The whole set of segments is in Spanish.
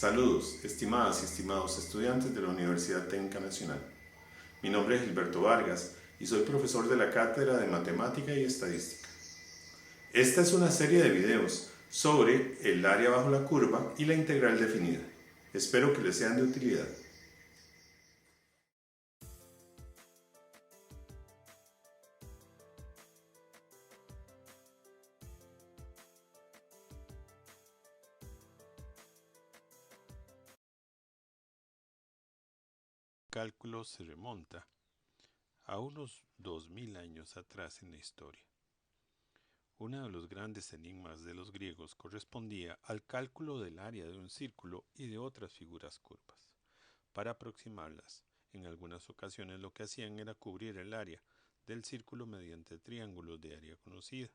Saludos, estimadas y estimados estudiantes de la Universidad Técnica Nacional. Mi nombre es Gilberto Vargas y soy profesor de la Cátedra de Matemática y Estadística. Esta es una serie de videos sobre el área bajo la curva y la integral definida. Espero que les sean de utilidad. Cálculo se remonta a unos 2000 años atrás en la historia. Uno de los grandes enigmas de los griegos correspondía al cálculo del área de un círculo y de otras figuras curvas. Para aproximarlas, en algunas ocasiones lo que hacían era cubrir el área del círculo mediante triángulos de área conocida.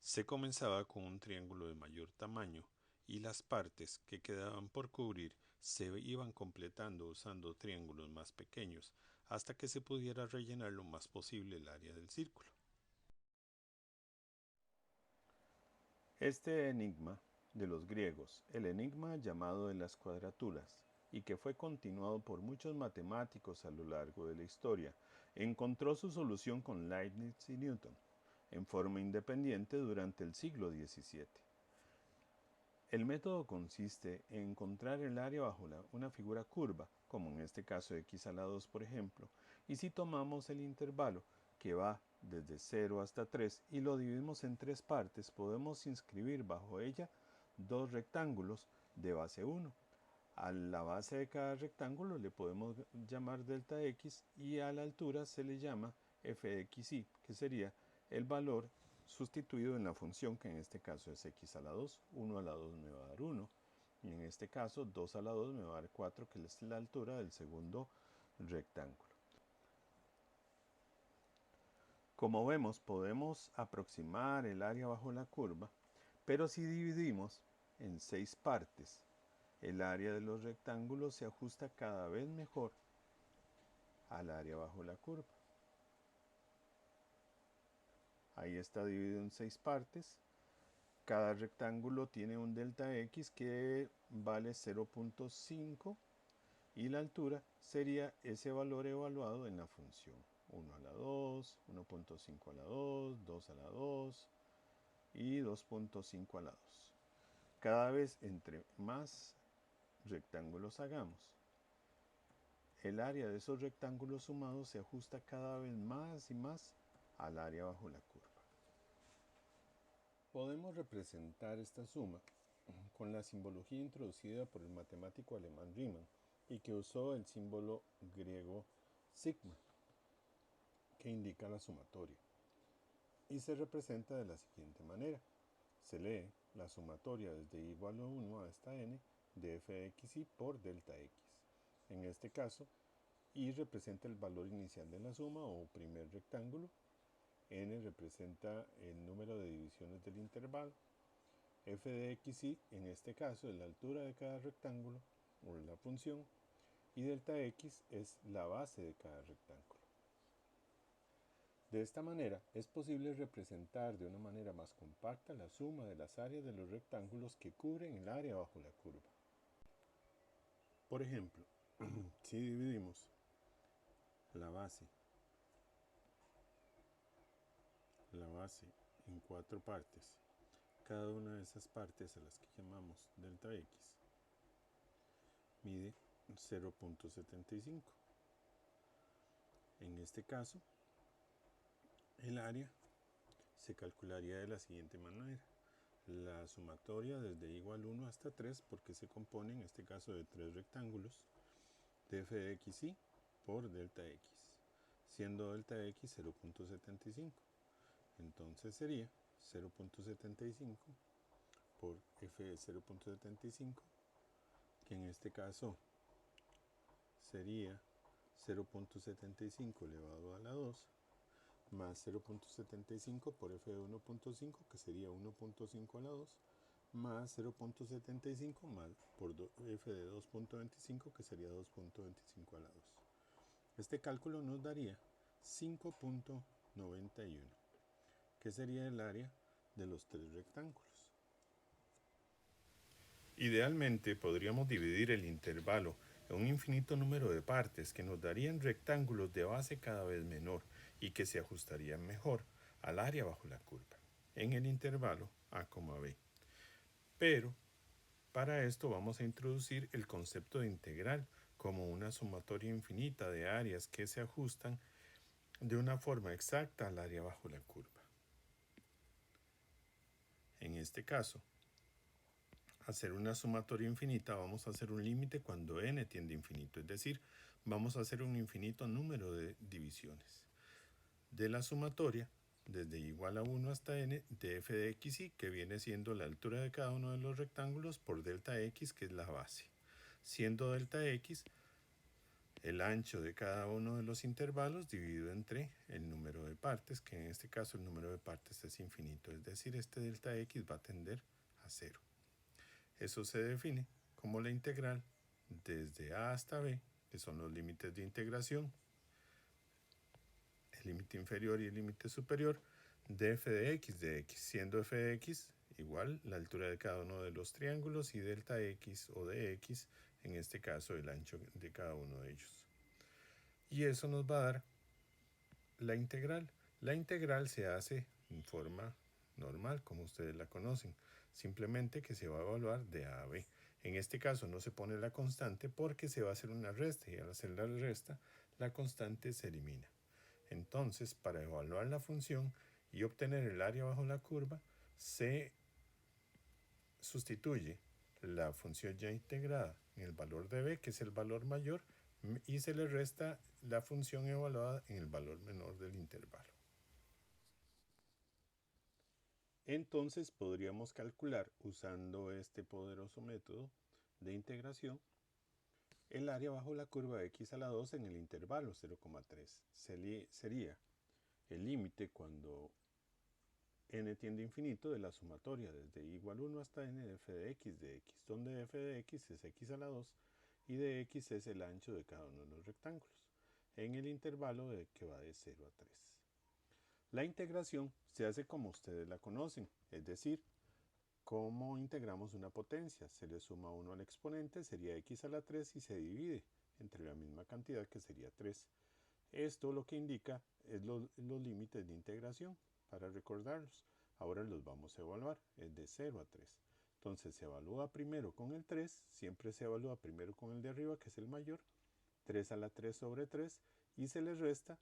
Se comenzaba con un triángulo de mayor tamaño y las partes que quedaban por cubrir se iban completando usando triángulos más pequeños hasta que se pudiera rellenar lo más posible el área del círculo. Este enigma de los griegos, el enigma llamado de las cuadraturas, y que fue continuado por muchos matemáticos a lo largo de la historia, encontró su solución con Leibniz y Newton, en forma independiente durante el siglo XVII. El método consiste en encontrar el área bajo una figura curva, como en este caso x a la 2 por ejemplo, y si tomamos el intervalo que va desde 0 hasta 3 y lo dividimos en tres partes, podemos inscribir bajo ella dos rectángulos de base 1. A la base de cada rectángulo le podemos llamar delta x y a la altura se le llama f de xy, que sería el valor sustituido en la función, que en este caso es x a la 2, 1 a la 2 me va a dar 1, y en este caso 2 a la 2 me va a dar 4, que es la altura del segundo rectángulo. Como vemos, podemos aproximar el área bajo la curva, pero si dividimos en 6 partes, el área de los rectángulos se ajusta cada vez mejor al área bajo la curva. Ahí está dividido en 6 partes. Cada rectángulo tiene un delta x que vale 0.5 y la altura sería ese valor evaluado en la función 1 a la 2, 1.5 a la 2, 2 a la 2 y 2.5 a la 2. Cada vez entre más rectángulos hagamos, el área de esos rectángulos sumados se ajusta cada vez más y más al área bajo la curva. Podemos representar esta suma con la simbología introducida por el matemático alemán Riemann y que usó el símbolo griego sigma, que indica la sumatoria. Y se representa de la siguiente manera. Se lee la sumatoria desde igual a 1 hasta n de f de xy por delta x. En este caso, y representa el valor inicial de la suma o primer rectángulo, n representa el número de divisiones del intervalo, f de xy en este caso es la altura de cada rectángulo o la función, y delta x es la base de cada rectángulo. De esta manera es posible representar de una manera más compacta la suma de las áreas de los rectángulos que cubren el área bajo la curva. Por ejemplo, si dividimos la base en 4 partes, cada una de esas partes a las que llamamos delta x mide 0.75. En este caso, el área se calcularía de la siguiente manera. La sumatoria desde igual 1 hasta 3, porque se compone en este caso de 3 rectángulos, de f de xy por delta x, siendo delta x 0.75. Entonces sería 0.75 por f de 0.75, que en este caso sería 0.75 elevado a la 2, más 0.75 por f de 1.5, que sería 1.5 a la 2, más 0.75 más por f de 2.25, que sería 2.25 a la 2. Este cálculo nos daría 5.91, que sería el área de los tres rectángulos. Idealmente podríamos dividir el intervalo en un infinito número de partes que nos darían rectángulos de base cada vez menor y que se ajustarían mejor al área bajo la curva en el intervalo a, b. Pero para esto vamos a introducir el concepto de integral como una sumatoria infinita de áreas que se ajustan de una forma exacta al área bajo la curva. En este caso, hacer una sumatoria infinita vamos a hacer un límite cuando n tiende a infinito, es decir, vamos a hacer un infinito número de divisiones de la sumatoria desde igual a 1 hasta n de f de xy, que viene siendo la altura de cada uno de los rectángulos por delta x, que es la base, siendo delta x el ancho de cada uno de los intervalos dividido entre el número de partes, que en este caso el número de partes es infinito, es decir, este delta x va a tender a 0. Eso se define como la integral desde a hasta b, que son los límites de integración, el límite inferior y el límite superior, de f de x, siendo f de x igual la altura de cada uno de los triángulos y delta x o de x, en este caso el ancho de cada uno de ellos. Y eso nos va a dar la integral. La integral se hace en forma normal, como ustedes la conocen, simplemente que se va a evaluar de a b. En este caso no se pone la constante porque se va a hacer una resta, y al hacer la resta, la constante se elimina. Entonces, para evaluar la función y obtener el área bajo la curva, se sustituye la función ya integrada en el valor de b, que es el valor mayor, y se le resta la función evaluada en el valor menor del intervalo. Entonces podríamos calcular, usando este poderoso método de integración, el área bajo la curva de x a la 2 en el intervalo 0,3. Sería el límite cuando n tiende a infinito de la sumatoria desde igual 1 hasta n de f de x, donde f de x es x a la 2 y de x es el ancho de cada uno de los rectángulos, en el intervalo que va de 0 a 3. La integración se hace como ustedes la conocen, es decir, ¿cómo integramos una potencia? Se le suma 1 al exponente, sería x a la 3 y se divide entre la misma cantidad, que sería 3. Esto lo que indica es los límites de integración. Para recordarlos, ahora los vamos a evaluar, es de 0 a 3. Entonces se evalúa primero con el 3, siempre se evalúa primero con el de arriba, que es el mayor, 3 a la 3 sobre 3, y se le resta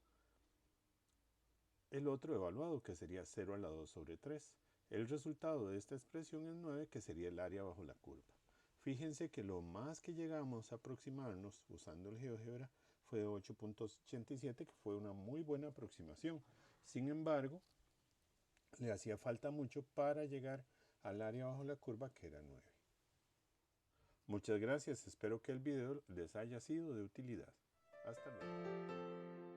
el otro evaluado, que sería 0 a la 2 sobre 3. El resultado de esta expresión es 9, que sería el área bajo la curva. Fíjense que lo más que llegamos a aproximarnos usando el GeoGebra fue de 8.87, que fue una muy buena aproximación. Sin embargo, le hacía falta mucho para llegar al área bajo la curva, que era 9. Muchas gracias, espero que el video les haya sido de utilidad. Hasta luego.